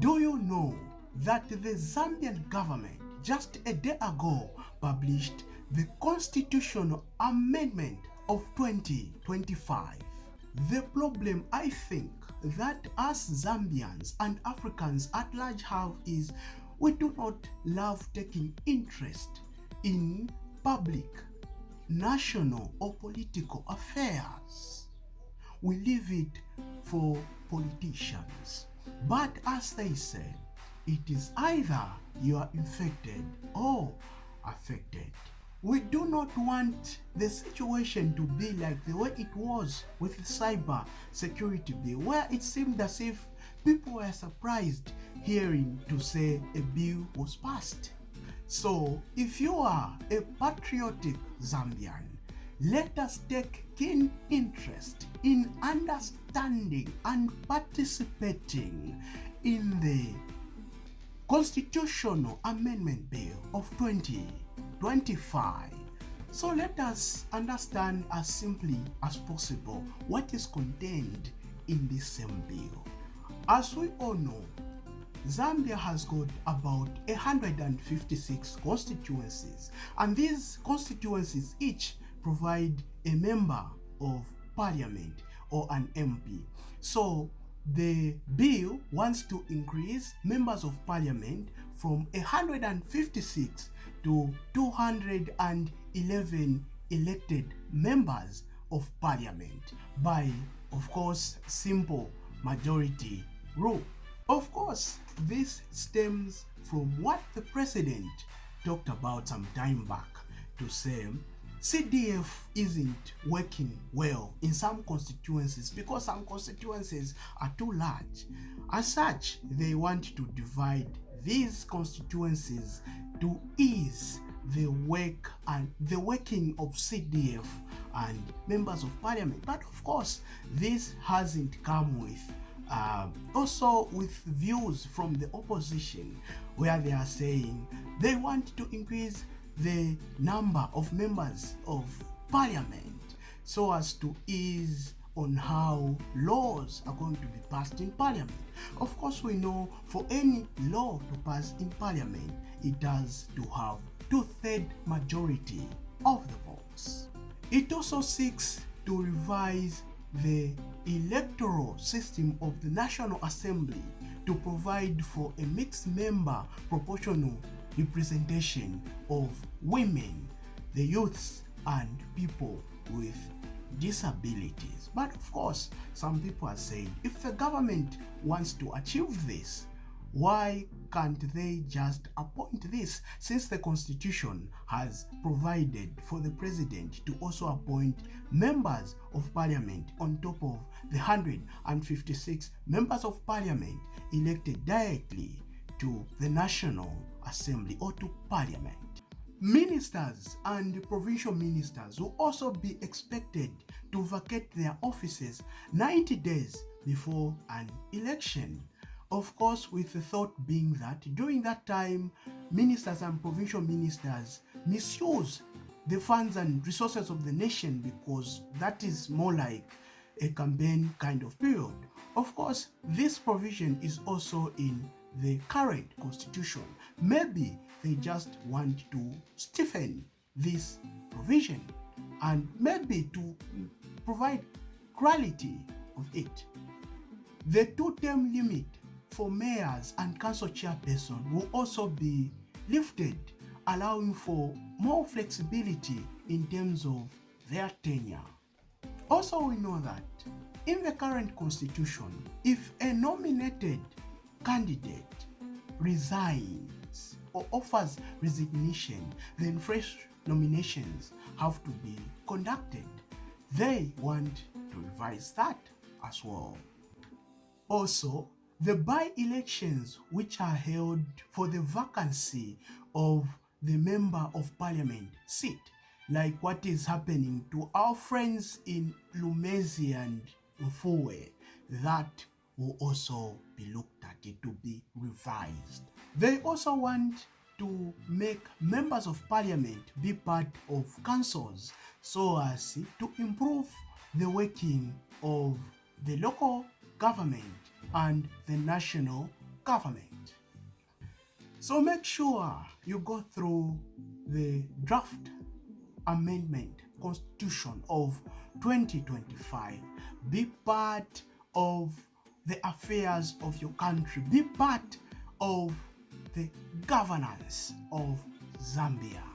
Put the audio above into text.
Do you know that the Zambian government just a day ago published the Constitutional Amendment of 2025? The problem I think that us Zambians and Africans at large have is we do not love taking interest in public, national, or political affairs. We leave it for politicians. But as they say, it is either you are infected or affected. We do not want the situation to be like the way it was with the cyber security bill, where it seemed as if people were surprised hearing to say a bill was passed. So, if you are a patriotic Zambian, let us take keen interest in understanding and participating in the Constitutional Amendment Bill of 2025. So let us understand as simply as possible what is contained in this same bill. As we all know, Zambia has got about 156 constituencies, and these constituencies each provide a member of parliament or an MP. So the bill wants to increase members of parliament from 156 to 211 elected members of parliament by, of course, simple majority rule. Of course, this stems from what the president talked about some time back to say CDF isn't working well in some constituencies because some constituencies are too large. As such, they want to divide these constituencies to ease the work and the working of CDF and members of parliament. But of course, this hasn't come with also with views from the opposition, where they are saying they want to increase the number of members of parliament so as to ease on how laws are going to be passed in parliament. Of course, we know for any law to pass in parliament, it has to have 2/3 majority of the votes. It also seeks to revise the electoral system of the National Assembly to provide for a mixed member proportional representation of women, the youths, and people with disabilities. But of course, some people are saying if the government wants to achieve this, why can't they just appoint this, since the constitution has provided for the president to also appoint members of parliament on top of the 156 members of parliament elected directly to the National Assembly or to parliament. Ministers and provincial ministers will also be expected to vacate their offices 90 days before an election. Of course, with the thought being that during that time, ministers and provincial ministers misuse the funds and resources of the nation, because that is more like a campaign kind of period. Of course, this provision is also in the current constitution. Maybe they just want to stiffen this provision and maybe to provide clarity of it. The 2-term limit for mayors and council chairperson will also be lifted, allowing for more flexibility in terms of their tenure. Also, we know that in the current constitution, if a nominated candidate resigns or offers resignation, then fresh nominations have to be conducted. They want to revise that as well. Also, the by-elections which are held for the vacancy of the member of parliament seat, like what is happening to our friends in Lumezi and Mfuwe, that will also be looked at, it to be revised. They also want to make members of parliament be part of councils so as to improve the working of the local government and the national government. So make sure you go through the draft amendment constitution of 2025. Be part of the affairs of your country. Be part of the governance of Zambia.